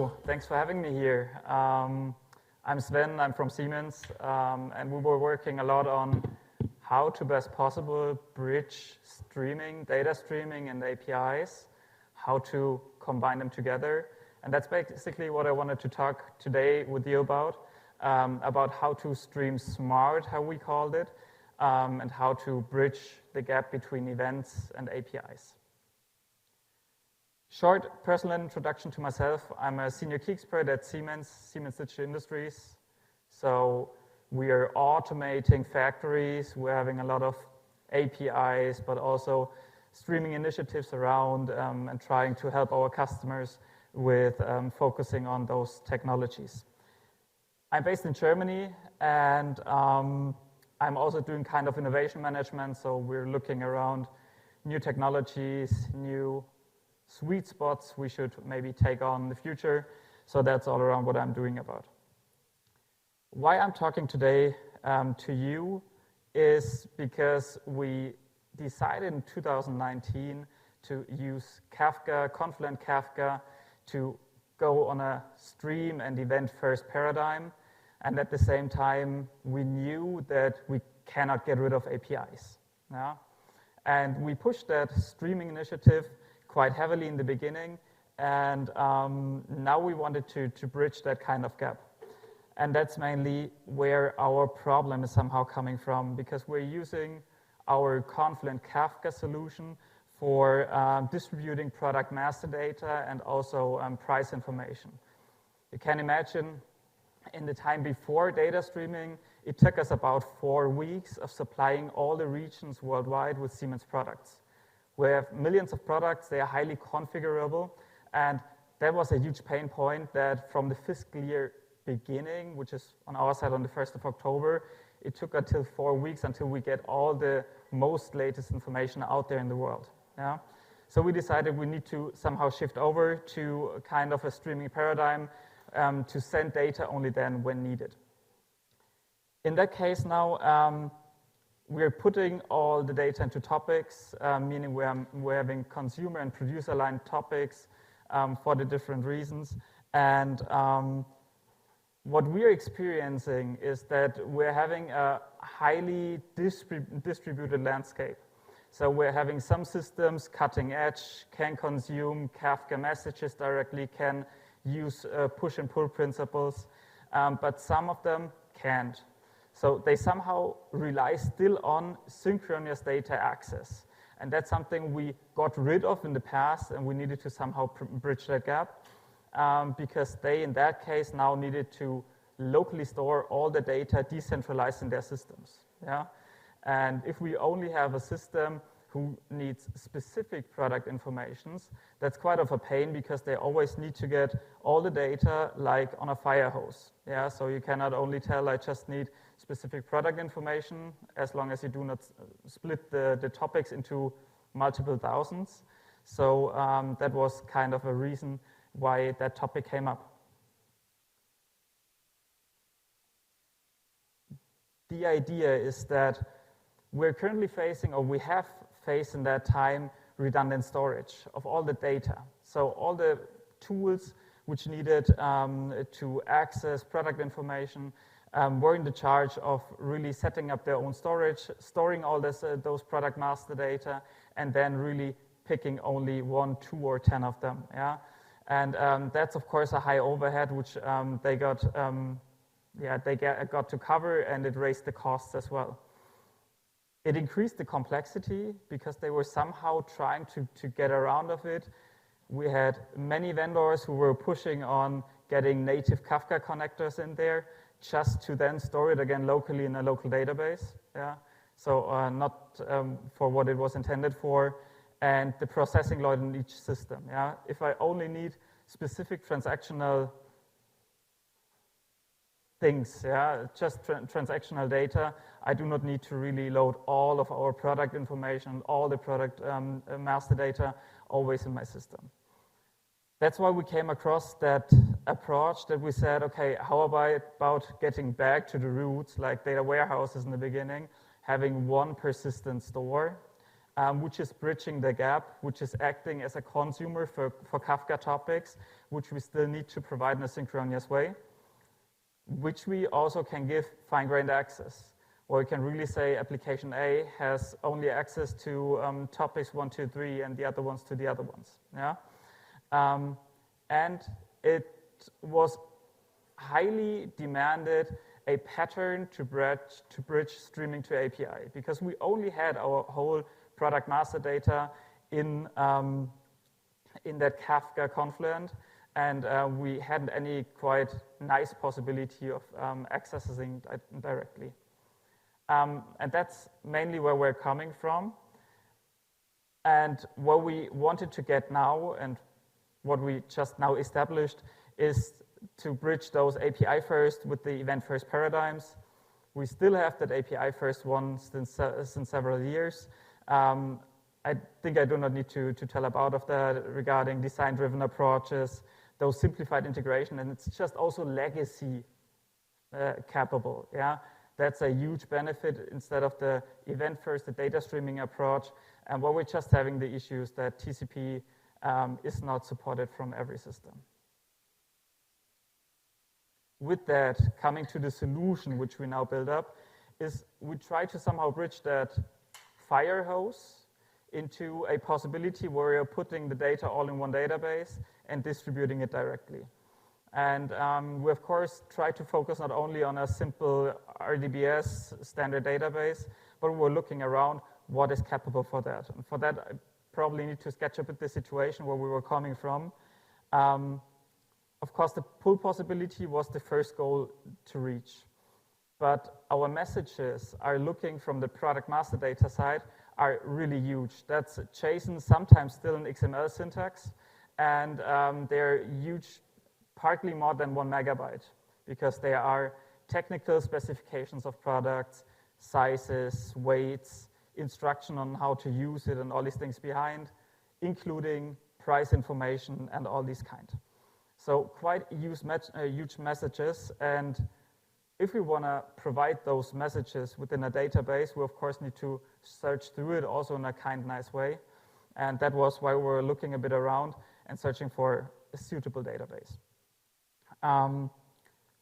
Hello, thanks for having me here. I'm Sven, I'm from Siemens, and we were working a lot on how to best possible bridge streaming, data streaming and APIs, how to combine them together. And that's basically what I wanted to talk today with you about how to stream smart, how we called it, and how to bridge the gap between events and APIs. Short personal introduction to myself. I'm a senior key expert at Siemens Digital Industries. So we are automating factories. We're having a lot of APIs, but also streaming initiatives around and trying to help our customers with focusing on those technologies. I'm based in Germany, and I'm also doing kind of innovation management. So we're looking around new technologies, new sweet spots we should maybe take on in the future. So that's all around what I'm doing about. Why I'm talking today to you is because we decided in 2019 to use Kafka, Confluent Kafka, to go on a stream and event-first paradigm. And at the same time, we knew that we cannot get rid of APIs. Yeah? And we pushed that streaming initiative quite heavily in the beginning, and now we wanted to bridge that kind of gap. And that's mainly where our problem is somehow coming from, because we're using our Confluent Kafka solution for distributing product master data and also price information. You can imagine in the time before data streaming, it took us about 4 weeks of supplying all the regions worldwide with Siemens products. We have millions of products, they are highly configurable, and that was a huge pain point that from the fiscal year beginning, which is on our side on the 1st of October, it took until 4 weeks until we get all the most latest information out there in the world. Yeah? So we decided we need to somehow shift over to a kind of a streaming paradigm to send data only then when needed. In that case now, we're putting all the data into topics, meaning we're having consumer and producer-aligned topics for the different reasons. And what we're experiencing is that we're having a highly distributed landscape. So we're having some systems, cutting edge, can consume Kafka messages directly, can use push and pull principles, but some of them can't. So they somehow rely still on synchronous data access. And that's something we got rid of in the past, and we needed to somehow bridge that gap because they, in that case, now needed to locally store all the data decentralized in their systems. Yeah? And if we only have a system who needs specific product informations, that's quite of a pain because they always need to get all the data like on a fire hose. Yeah? So you cannot only tell I just need specific product information as long as you do not split the topics into multiple thousands. So that was kind of a reason why that topic came up. The idea is that we're currently facing, or we have faced in that time, redundant storage of all the data. So all the tools which needed to access product information were in the charge of really setting up their own storage, storing all those product master data, and then really picking only 1, 2, or 10 of them. Yeah? And that's, of course, a high overhead, which they got to cover, and it raised the costs as well. It increased the complexity because they were somehow trying to get around of it. We had many vendors who were pushing on getting native Kafka connectors in there just to then store it again locally in a local database. Yeah? So not for what it was intended for, and the processing load in each system. Yeah? If I only need specific transactional things, yeah, just transactional data, I do not need to really load all of our product information, all the product master data always in my system. That's why we came across that approach that we said, okay, how about getting back to the roots, like data warehouses in the beginning, having one persistent store, which is bridging the gap, which is acting as a consumer for Kafka topics, which we still need to provide in a synchronous way, which we also can give fine-grained access, or we can really say application A has only access to topics 1, 2, 3, and the other ones to the other ones. Yeah? And it was highly demanded a pattern to bridge streaming to API, because we only had our whole product master data in that Kafka Confluent, and we hadn't any quite nice possibility of accessing it directly. And that's mainly where we're coming from. And what we wanted to get now, and what we just now established, is to bridge those API first with the event first paradigms. We still have that API first one since several years. I think I do not need to tell about of that regarding design-driven approaches, those simplified integration, and it's just also legacy capable. Yeah, that's a huge benefit instead of the event first, the data streaming approach, and where we're just having the issues that TCP is not supported from every system. With that, coming to the solution which we now build up, is we try to somehow bridge that fire hose into a possibility where you're putting the data all in one database and distributing it directly. And we, of course, try to focus not only on a simple RDBS standard database, but we're looking around what is capable for that. And for that, I probably need to sketch a bit the situation where we were coming from. Of course, the pull possibility was the first goal to reach. But our messages are looking from the product master data side are really huge. That's JSON, sometimes still in XML syntax, and they're huge, partly more than 1 megabyte, because they are technical specifications of products, sizes, weights, instruction on how to use it, and all these things behind, including price information and all these kind. So quite huge messages, and if we want to provide those messages within a database, we of course need to search through it also in a nice way, and that was why we were looking a bit around and searching for a suitable database.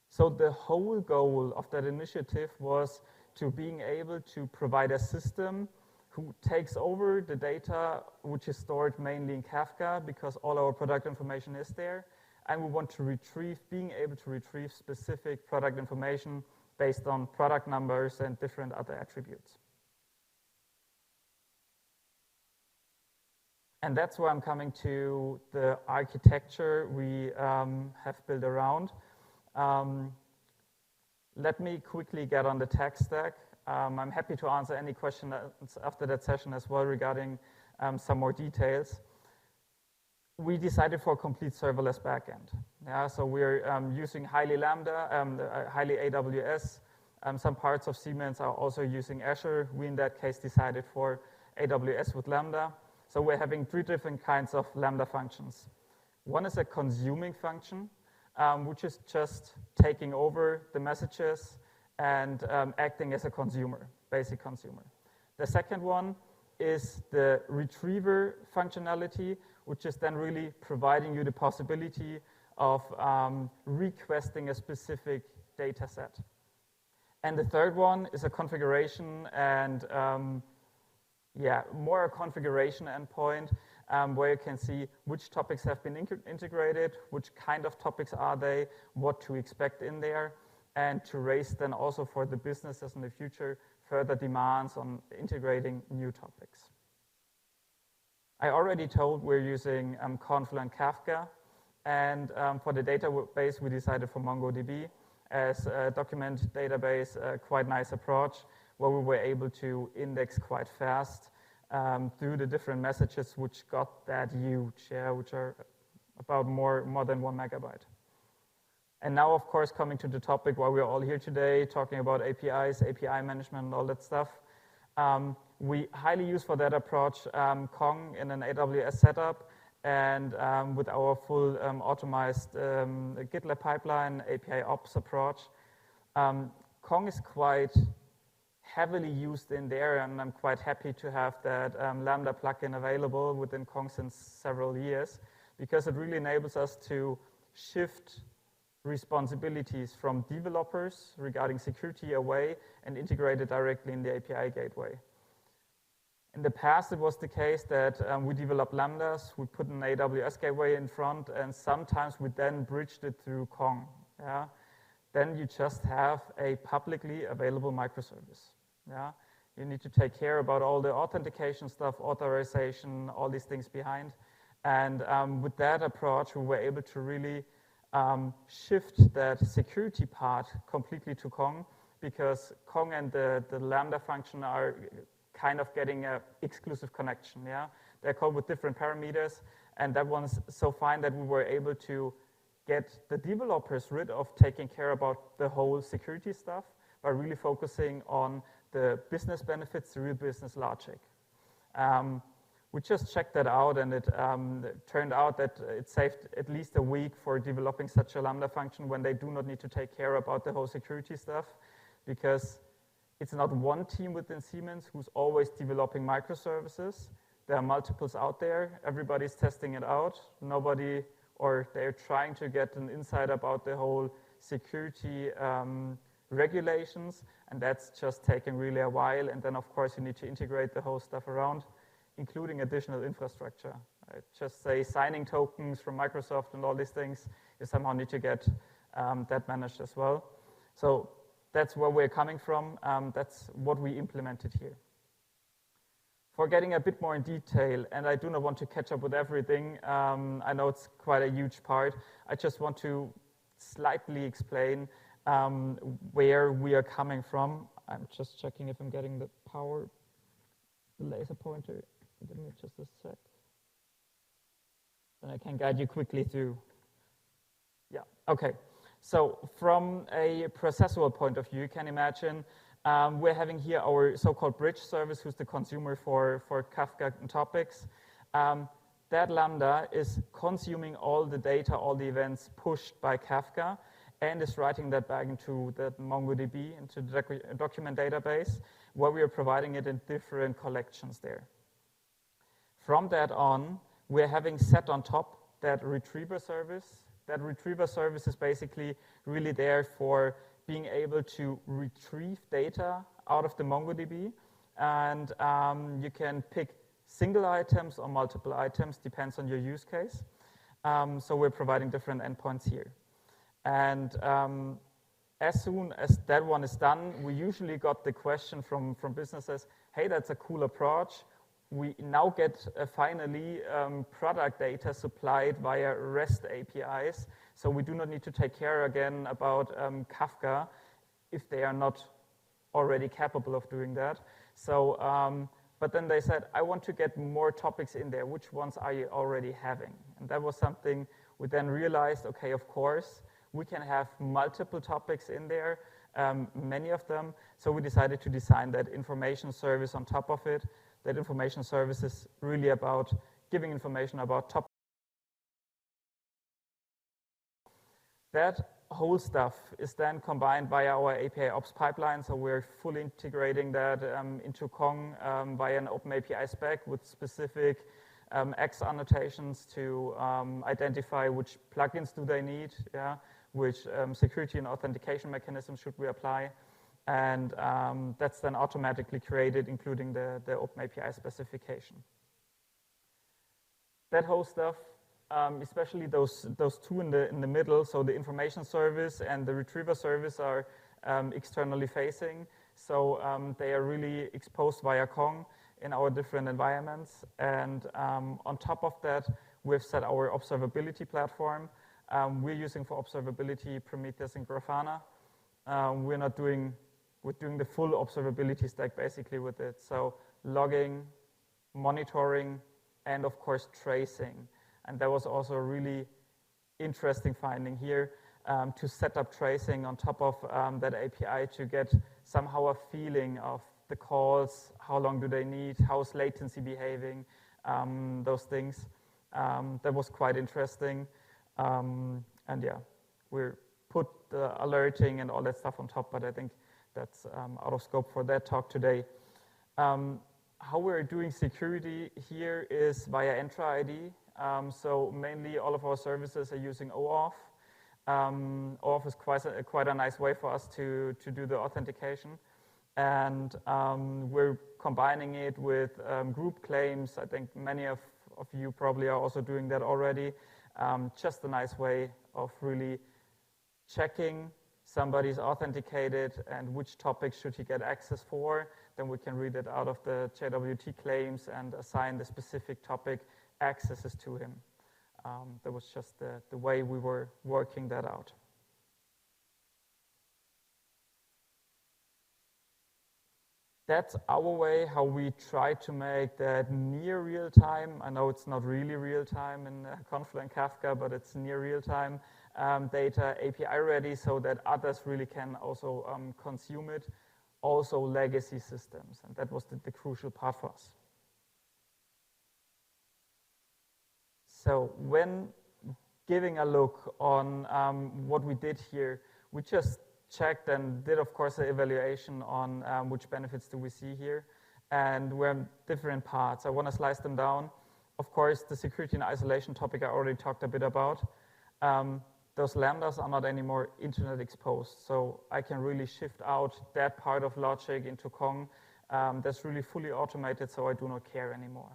So the whole goal of that initiative was to being able to provide a system who takes over the data which is stored mainly in Kafka, because all our product information is there, and we want to retrieve, being able to retrieve specific product information based on product numbers and different other attributes. And that's where I'm coming to the architecture we have built around. Let me quickly get on the tech stack. I'm happy to answer any questions after that session as well regarding some more details. We decided for a complete serverless backend. Yeah, so we're using highly Lambda, highly AWS. Some parts of Siemens are also using Azure. We, in that case, decided for AWS with Lambda. So we're having 3 different kinds of Lambda functions. One is a consuming function, which is just taking over the messages and acting as a consumer, basic consumer. The second one is the retriever functionality, which is then really providing you the possibility of requesting a specific data set. And the third one is a configuration and more a configuration endpoint where you can see which topics have been integrated, which kind of topics are they, what to expect in there, and to raise then also for the businesses in the future further demands on integrating new topics. I already told we're using Confluent Kafka, and for the database we decided for MongoDB as a document database, a quite nice approach where we were able to index quite fast through the different messages which got that huge, which are about more than 1 megabyte. And now, of course, coming to the topic why we're all here today, talking about APIs, API management, and all that stuff. We highly use for that approach Kong in an AWS setup, and with our full optimized GitLab pipeline, API ops approach. Kong is quite heavily used in there, and I'm quite happy to have that Lambda plugin available within Kong since several years, because it really enables us to shift responsibilities from developers regarding security away and integrate it directly in the API gateway. In the past, it was the case that we developed Lambdas, we put an AWS gateway in front, and sometimes we then bridged it through Kong. Yeah? Then you just have a publicly available microservice. Yeah? You need to take care about all the authentication stuff, authorization, all these things behind. And with that approach, we were able to really shift that security part completely to Kong, because Kong and the Lambda function are kind of getting an exclusive connection. Yeah? They're called with different parameters, and that one's so fine that we were able to get the developers rid of taking care about the whole security stuff by really focusing on the business benefits, the real business logic. We just checked that out, and it turned out that it saved at least a week for developing such a Lambda function when they do not need to take care about the whole security stuff, because it's not one team within Siemens who's always developing microservices. There are multiples out there. Everybody's testing it out. Nobody, or they're trying to get an insight about the whole security regulations, and that's just taking really a while. And then, of course, you need to integrate the whole stuff around, including additional infrastructure. Just say signing tokens from Microsoft and all these things, you somehow need to get that managed as well. So that's where we're coming from. That's what we implemented here. For getting a bit more in detail, and I do not want to catch up with everything, I know it's quite a huge part. I just want to slightly explain where we are coming from. I'm just checking if I'm getting the power, the laser pointer. Give me just a sec. Then I can guide you quickly through. Yeah, okay. So from a processual point of view, you can imagine we're having here our so-called bridge service, who's the consumer for Kafka topics. That Lambda is consuming all the data, all the events pushed by Kafka, and is writing that back into the MongoDB, into the document database, where we are providing it in different collections there. From that on, we're having set on top that retriever service. That retriever service is basically really there for being able to retrieve data out of the MongoDB. And you can pick single items or multiple items, depends on your use case. So we're providing different endpoints here. And as soon as that one is done, we usually got the question from businesses, hey, that's a cool approach. We now get finally product data supplied via REST APIs, so we do not need to take care again about Kafka if they are not already capable of doing that. So, but then they said, I want to get more topics in there. Which ones are you already having? And that was something we then realized, okay, of course, we can have multiple topics in there, many of them. So we decided to design that information service on top of it. That information service is really about giving information about topics. That whole stuff is then combined via our API Ops pipeline, so we're fully integrating that into Kong via an OpenAPI spec with specific X annotations to identify which plugins do they need, yeah, which security and authentication mechanisms should we apply. And that's then automatically created, including the OpenAPI specification. That whole stuff, especially those two in the middle, so the information service and the retriever service are externally facing. So they are really exposed via Kong in our different environments. And on top of that, we've set our observability platform. We're using for observability Prometheus and Grafana. We're doing the full observability stack basically with it. So logging, monitoring, and of course tracing. And that was also a really interesting finding here to set up tracing on top of that API to get somehow a feeling of the calls, how long do they need, how's latency behaving, those things. That was quite interesting. And yeah, we're put the alerting and all that stuff on top, but I think that's out of scope for that talk today. How we're doing security here is via Entra ID. So mainly all of our services are using OAuth. OAuth is quite a nice way for us to do the authentication. And we're combining it with group claims. I think many of you probably are also doing that already. Just a nice way of really checking somebody's authenticated and which topic should he get access for. Then we can read it out of the JWT claims and assign the specific topic accesses to him. That was just the way we were working that out. That's our way, how we try to make that near real time. I know it's not really real time in Confluent Kafka, but it's near real time data API ready so that others really can also consume it. Also legacy systems, and that was the crucial part for us. So when giving a look on what we did here, we just checked and did, of course, an evaluation on which benefits do we see here. And we're in different parts. I want to slice them down. Of course, the security and isolation topic I already talked a bit about. Those lambdas are not anymore internet exposed. So I can really shift out that part of logic into Kong. That's really fully automated, so I do not care anymore.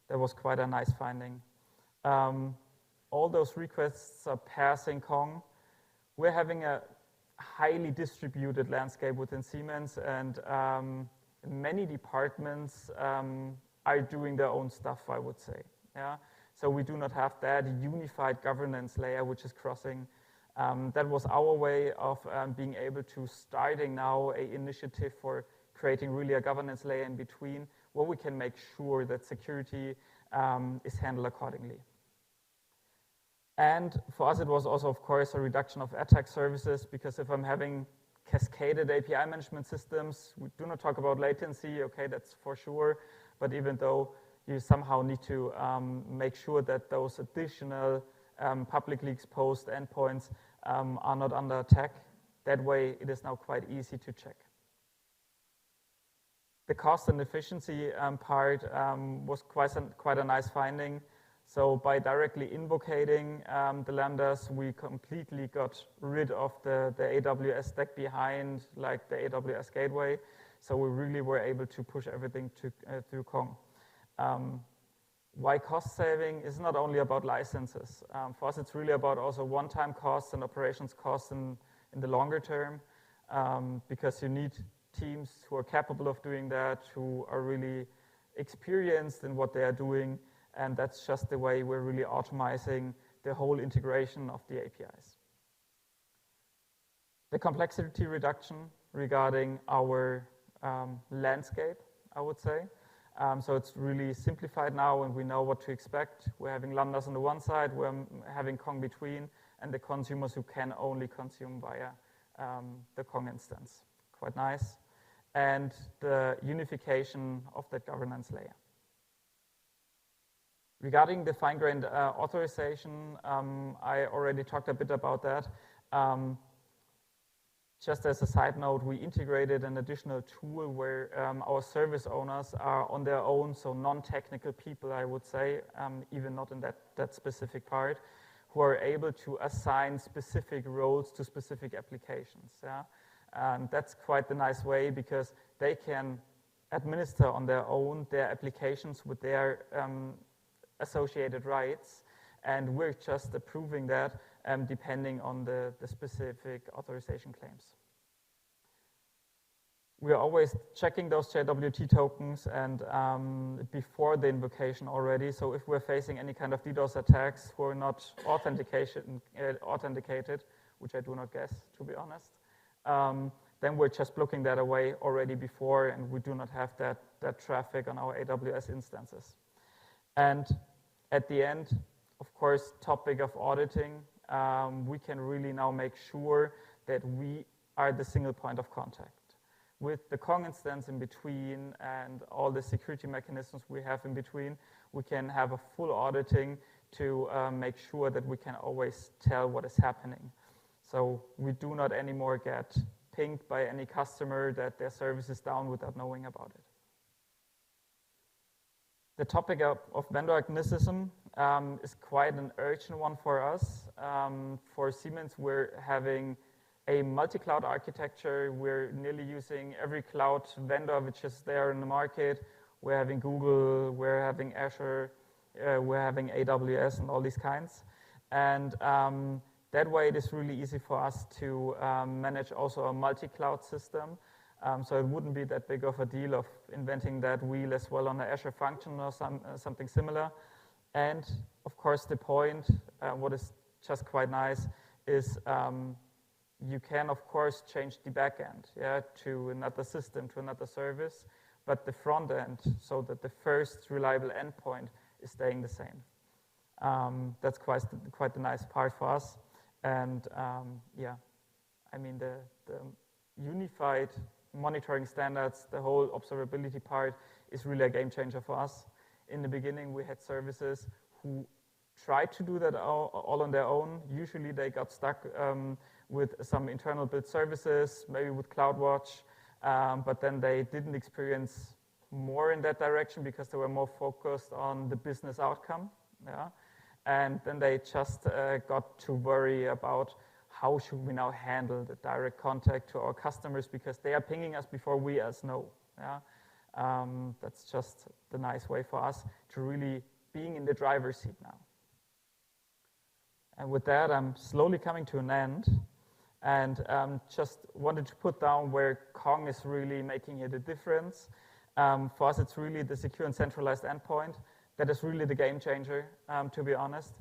That was quite a nice finding. All those requests are passing Kong. We're having a highly distributed landscape within Siemens, and many departments are doing their own stuff, I would say. Yeah? So we do not have that unified governance layer which is crossing. That was our way of being able to starting now an initiative for creating really a governance layer in between where we can make sure that security is handled accordingly. And for us, it was also, of course, a reduction of attack services, because if I'm having cascaded API management systems, we do not talk about latency, okay, that's for sure, but even though you somehow need to make sure that those additional publicly exposed endpoints are not under attack, that way it is now quite easy to check. The cost and efficiency part was quite a nice finding. So by directly invocating the lambdas, we completely got rid of the AWS stack behind, like the AWS gateway. So we really were able to push everything through Kong. Why cost saving is not only about licenses. For us, it's really about also one-time costs and operations costs in the longer term, because you need teams who are capable of doing that, who are really experienced in what they are doing. And that's just the way we're really optimizing the whole integration of the APIs. The complexity reduction regarding our landscape, I would say. So it's really simplified now, and we know what to expect. We're having lambdas on the one side, we're having Kong between, and the consumers who can only consume via the Kong instance. Quite nice. And the unification of that governance layer. Regarding the fine-grained authorization, I already talked a bit about that. Just as a side note, we integrated an additional tool where our service owners are on their own, so non-technical people, I would say, even not in that specific part, who are able to assign specific roles to specific applications. Yeah? And that's quite the nice way, because they can administer on their own their applications with their associated rights, and we're just approving that depending on the specific authorization claims. We're always checking those JWT tokens and before the invocation already, so if we're facing any kind of DDoS attacks who are not authenticated, which I do not guess, to be honest, then we're just blocking that away already before, and we do not have that traffic on our AWS instances. And at the end, of course, topic of auditing, we can really now make sure that we are the single point of contact. With the Kong instance in between and all the security mechanisms we have in between, we can have a full auditing to make sure that we can always tell what is happening. So we do not anymore get pinged by any customer that their service is down without knowing about it. The topic of vendor agnosticism is quite an urgent one for us. For Siemens, we're having a multi-cloud architecture. We're nearly using every cloud vendor which is there in the market. We're having Google, we're having Azure, we're having AWS and all these kinds. And that way it is really easy for us to manage also a multi-cloud system. So it wouldn't be that big of a deal of inventing that wheel as well on the Azure function or something similar. And of course, the point, what is just quite nice, is you can, of course, change the backend to another system, to another service, but the front end, so that the first reliable endpoint is staying the same. That's quite the nice part for us. And yeah, I mean, the unified monitoring standards, the whole observability part is really a game changer for us. In the beginning, we had services who tried to do that all on their own. Usually they got stuck with some internal built services, maybe with CloudWatch, but then they didn't experience more in that direction because they were more focused on the business outcome. Yeah? And then they just got to worry about how should we now handle the direct contact to our customers because they are pinging us before we know. Yeah? That's just the nice way for us to really being in the driver's seat now. And with that, I'm slowly coming to an end and just wanted to put down where Kong is really making it a difference. For us, it's really the secure and centralized endpoint. That is really the game changer, to be honest.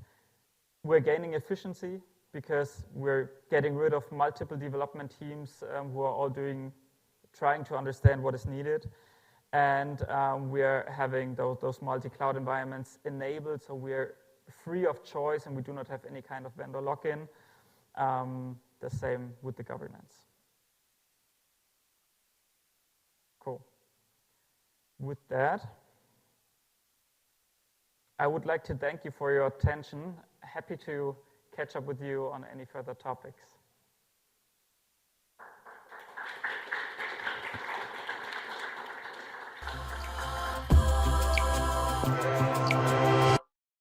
We're gaining efficiency because we're getting rid of multiple development teams who are all trying to understand what is needed. And we are having those multi-cloud environments enabled, so we're free of choice and we do not have any kind of vendor lock-in. The same with the governance. Cool. With that, I would like to thank you for your attention. Happy to catch up with you on any further topics.